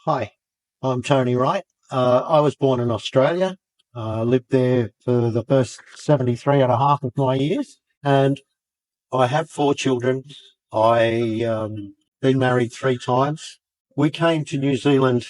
Hi, I'm Tony Wright. I was born in Australia. Lived there for the first 73 and a half of my years. And I have 4 children. I been married 3 times. We came to New Zealand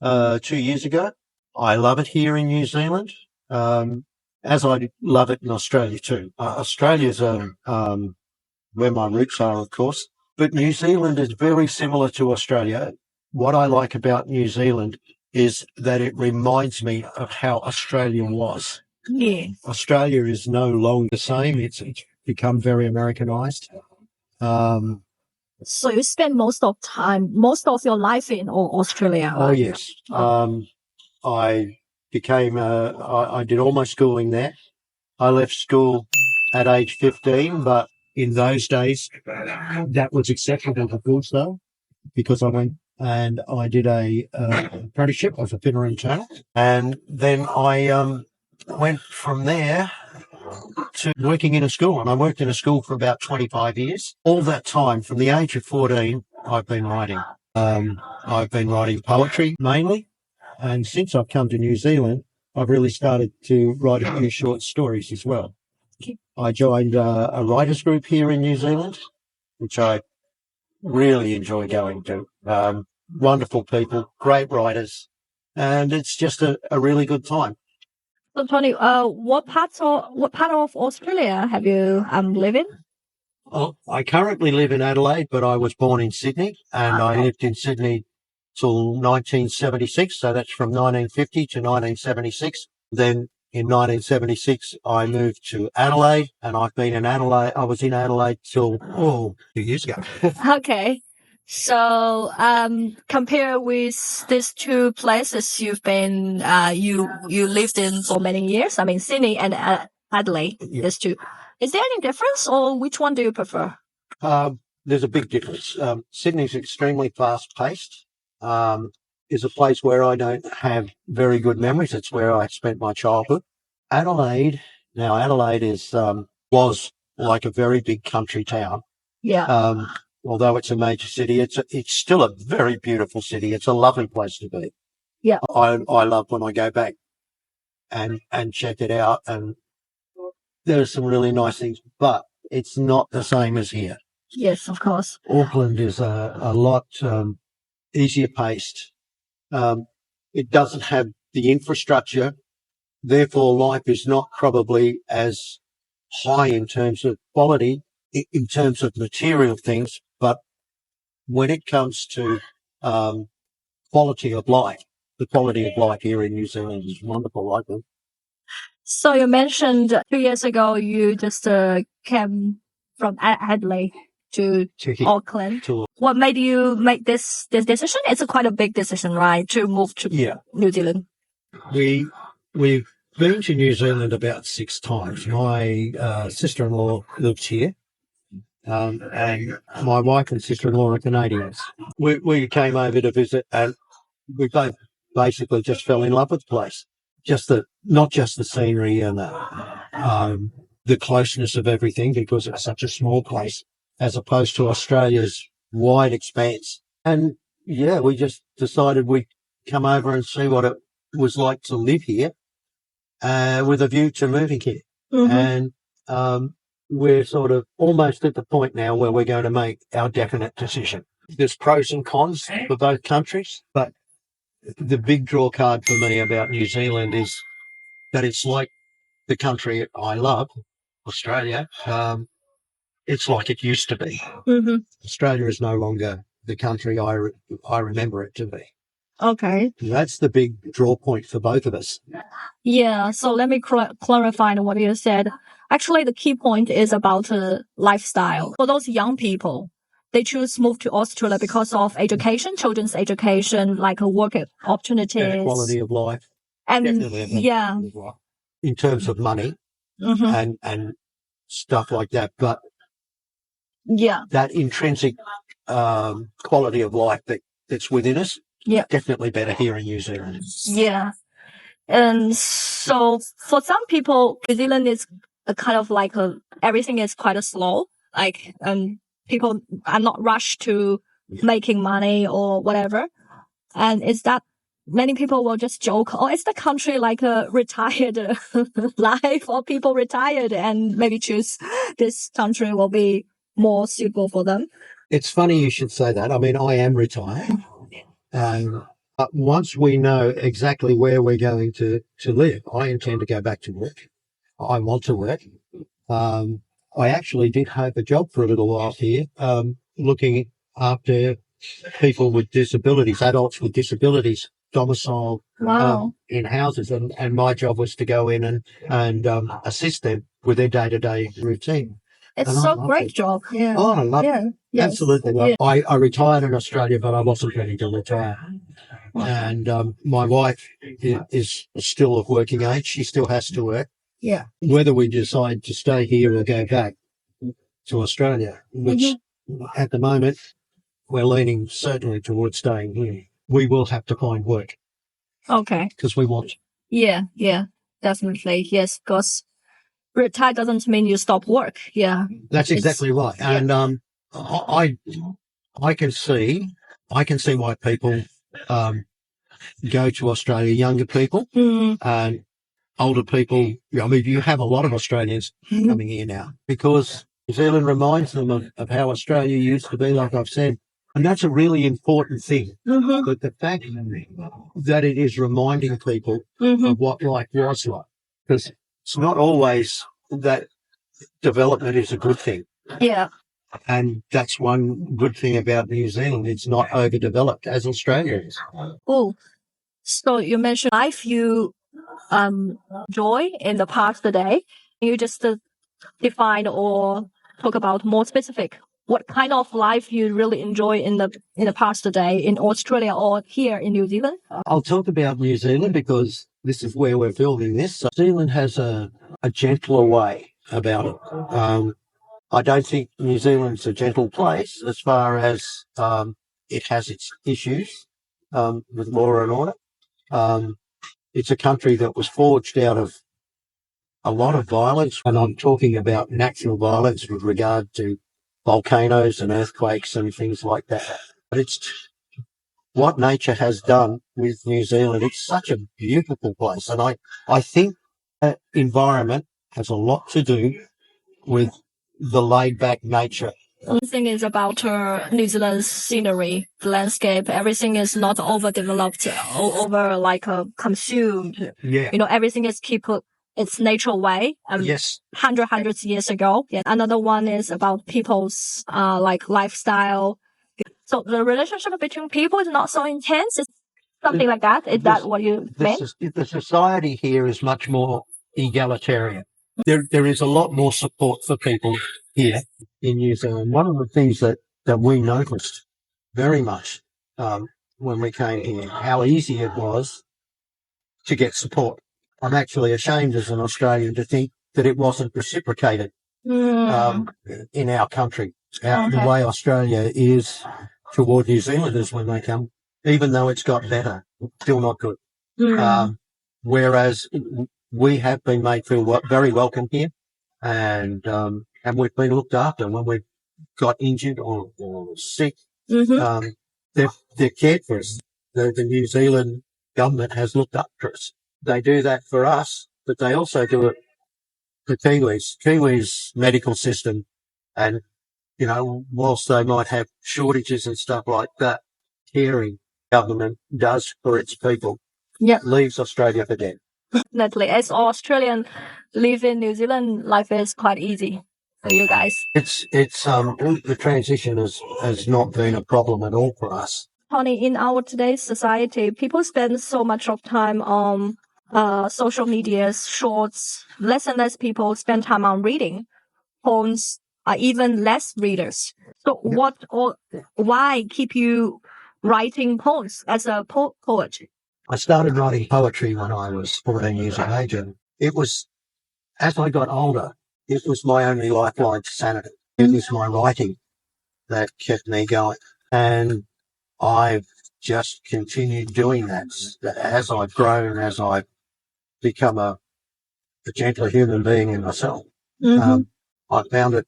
2 years ago. I love it here in New Zealand, as I love it in Australia too. Australia's where my roots are, of course. But New Zealand is very similar to Australia. What I like about New Zealand is that it reminds me of how Australia was. Yeah. Australia is no longer the same. It's become very Americanized. So you spend most of your life in Australia, Oh, right? yes. I did all my schooling there. I left school at age 15, but in those days, that was acceptable to do so because I went and I did a apprenticeship as a fitter internal. And then I went from there to working in a school, and I worked in a school for about 25 years. All that time, from the age of 14, I've been writing. I've been writing poetry mainly, and since I've come to New Zealand, I've really started to write a few short stories as well. I joined a writers group here in New Zealand, which I really enjoy going to. Wonderful people, great writers, and it's just a really good time. So Tony, what part of Australia have you lived in? Well, I currently live in Adelaide, but I was born in Sydney, and I lived in Sydney till 1976. So that's from 1950 to 1976. Then in 1976, I moved to Adelaide, and I've been in Adelaide. I was in Adelaide till 2 years ago. Okay. So, compare with these two places you've been, you lived in for many years. I mean, Sydney and Adelaide, Yeah. these two. Is there any difference, or which one do you prefer? There's a big difference. Sydney's extremely fast-paced. Is a place where I don't have very good memories. It's where I spent my childhood. Adelaide was like a very big country town. Yeah. Although it's a major city, it's still a very beautiful city. It's a lovely place to be. Yeah. I love when I go back and check it out, and there's some really nice things, but it's not the same as here. Yes, of course. Auckland is a lot easier paced. It doesn't have the infrastructure, therefore life is not probably as high in terms of quality, in terms of material things, but when it comes to quality of life, the quality of life here in New Zealand is wonderful, I think. So you mentioned 2 years ago you just came from Adelaide to here. Auckland. To- What made you make this decision? It's quite a big decision, right? To move to New Zealand. We've been to New Zealand about 6 times. My sister-in-law lives here. And my wife and sister-in-law are Canadians. We came over to visit, and we both basically just fell in love with the place. Not just the scenery and the closeness of everything, because it's such a small place as opposed to Australia's wide expanse. And yeah, we just decided we'd come over and see what it was like to live here, with a view to moving here. Mm-hmm. And we're sort of almost at the point now where we're going to make our definite decision. There's pros and cons for both countries, but the big draw card for me about New Zealand is that it's like the country I love, Australia. It's like it used to be. Mm-hmm. Australia is no longer the country I remember it to be. Okay. That's the big draw point for both of us. Yeah. So let me clarify what you said. Actually, the key point is about lifestyle. For those young people, they choose move to Australia because of education, children's education, like work opportunities. And quality of life. And yeah. In terms of money and stuff like that. But yeah, that intrinsic quality of life that's within us, definitely better here in New Zealand. Yeah. And so for some people, New Zealand is a kind of like everything is quite slow. Like, people are not rushed to making money or whatever. And is that many people will just joke, oh, is the country like a retired life, or people retired and maybe choose this country will be more suitable for them? It's funny you should say that. I mean, I am retired. But once we know exactly where we're going to live, I intend to go back to work. I want to work. I actually did have a job for a little while here, looking after people with disabilities, adults with disabilities, domiciled in houses. And my job was to go in and assist them with their day-to-day routine. It's so great job. Yeah. Oh, I love it. Yes. Absolutely. Yeah. I retired in Australia, but I wasn't ready to retire. And my wife is still of working age. She still has to work. Yeah. Whether we decide to stay here or go back to Australia, which at the moment we're leaning certainly towards staying here, we will have to find work. Okay. Because we want to. Yeah, definitely. Yes, because retire doesn't mean you stop work. Yeah. That's exactly right. Yeah. And I can see why people go to Australia, younger people and older people. I mean, you have a lot of Australians coming here now because New Zealand reminds them of how Australia used to be, like I've said. And that's a really important thing. But the fact that it is reminding people of what life was like, because it's not always that development is a good thing. Yeah. And that's one good thing about New Zealand. It's not overdeveloped as Australia is. Oh, so you mentioned life you enjoy in the past day. You just define or talk about more specific. What kind of life you really enjoy in the past day in Australia or here in New Zealand? I'll talk about New Zealand because this is where we're filming this. So New Zealand has a gentler way about it. I don't think New Zealand's a gentle place as far as it has its issues with law and order. It's a country that was forged out of a lot of violence, and I'm talking about natural violence with regard to volcanoes and earthquakes and things like that. But it's what nature has done with New Zealand. It's such a beautiful place, and I think that environment has a lot to do with the laid-back nature. Everything is about New Zealand's scenery, the landscape. Everything is not overdeveloped or consumed. Yeah. You know, everything is keep its natural way. Yes. Hundreds years ago. Yeah. Another one is about people's lifestyle. So the relationship between people is not so intense. It's something like that. Is that what you meant? The society here is much more egalitarian. There is a lot more support for people here in New Zealand. One of the things that we noticed very much when we came here, how easy it was to get support. I'm actually ashamed as an Australian to think that it wasn't reciprocated in our country. The way Australia is toward New Zealanders when they come, even though it's got better, it's still not good. Whereas we have been made feel very welcome here, and we've been looked after when we've got injured or sick. They're cared for us. The New Zealand government has looked after us. They do that for us, but they also do it for Kiwis. Kiwis' medical system, and whilst they might have shortages and stuff like that, caring government does for its people. Leaves Australia for dead. Definitely. As Australian live in New Zealand, life is quite easy for you guys. It's the transition has not been a problem at all for us. Tony, in our today's society, people spend so much of time on social media, shorts. Less and less people spend time on reading. Poems are even less readers. So why keep you writing poems as a poet? I started writing poetry when I was 14 years of age, and it was, as I got older, it was my only lifeline to sanity. It was my writing that kept me going. And I've just continued doing that as I've grown, as I've become a gentler human being in myself. I found it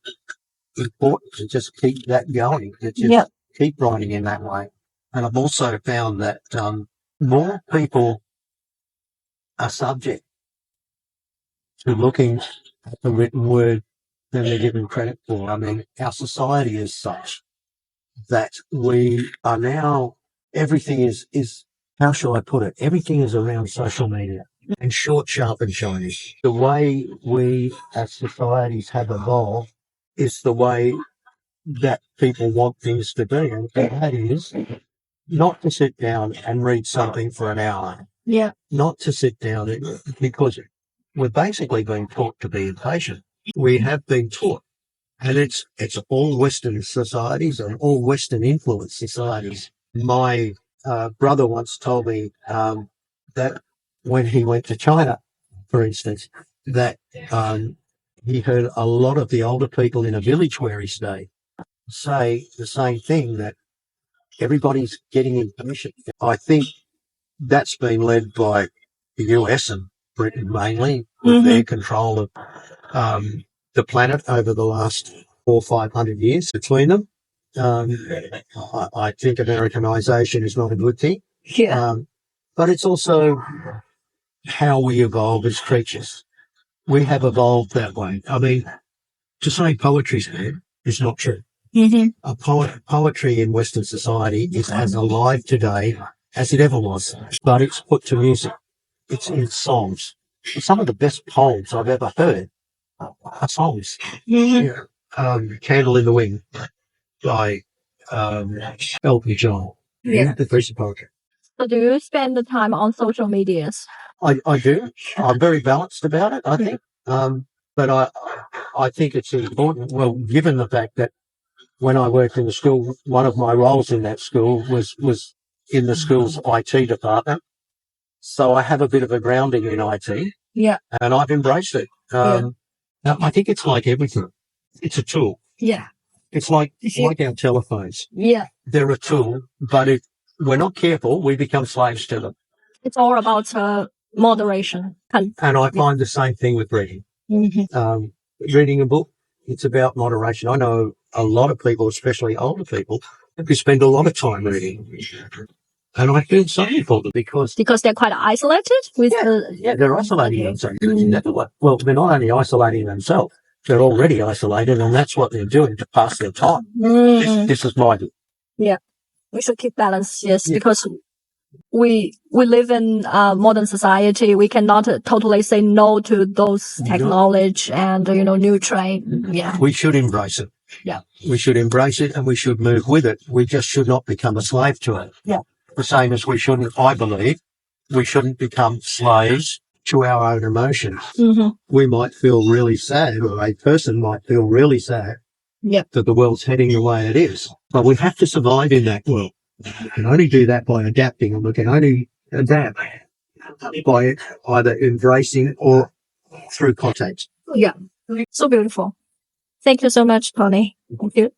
important to just keep that going, to just keep writing in that way. And I've also found that more people are subject to looking at the written word than they're given credit for. I mean, our society is such that we are now, everything is how shall I put it? Everything is around social media and short, sharp and shiny. The way we as societies have evolved is the way that people want things to be. And that is not to sit down and read something for an hour. Yeah. Not to sit down because we're basically being taught to be impatient. We have been taught. And it's all Western societies and all Western influenced societies. My brother once told me that when he went to China, for instance, that he heard a lot of the older people in a village where he stayed say the same thing, that everybody's getting impatient. I think that's been led by the US and Britain mainly, with their control of the planet over the last 400 or 500 years between them. I think Americanization is not a good thing. Yeah. But it's also how we evolve as creatures. We have evolved that way. I mean, to say poetry's dead is not true. Poetry in Western society is as alive today as it ever was, but it's put to music. It's in songs. Some of the best poems I've ever heard are songs. Candle in the Wind by Elton John. The piece of poetry. So do you spend the time on social medias? I do. I'm very balanced about it, I think. But I think it's important, well, given the fact that when I worked in the school, one of my roles in that school was in the school's IT department. So I have a bit of a grounding in IT. Yeah. And I've embraced it. I think it's like everything. It's a tool. Yeah. It's like our telephones. Yeah. They're a tool, but if we're not careful, we become slaves to them. It's all about moderation. And I find the same thing with reading. Reading a book, it's about moderation. I know a lot of people, especially older people, who spend a lot of time reading. And I feel sorry for them because they're quite isolated with they're isolating themselves. Well, they're not only isolating themselves, they're already isolated, and that's what they're doing to pass their time. This is my view. Yeah. We should keep balance, yes, because we live in modern society. We cannot totally say no to those technology and, new trend. Yeah. We should embrace it. Yeah. We should embrace it and we should move with it. We just should not become a slave to it. Yeah. The same as we shouldn't, I believe, we shouldn't become slaves to our own emotions. We might feel really sad, or a person might feel really sad that the world's heading the way it is. But we have to survive in that world. We can only do that by adapting, and we can only adapt by either embracing or through contact. Yeah. So beautiful. Thank you so much, Tony. Thank you.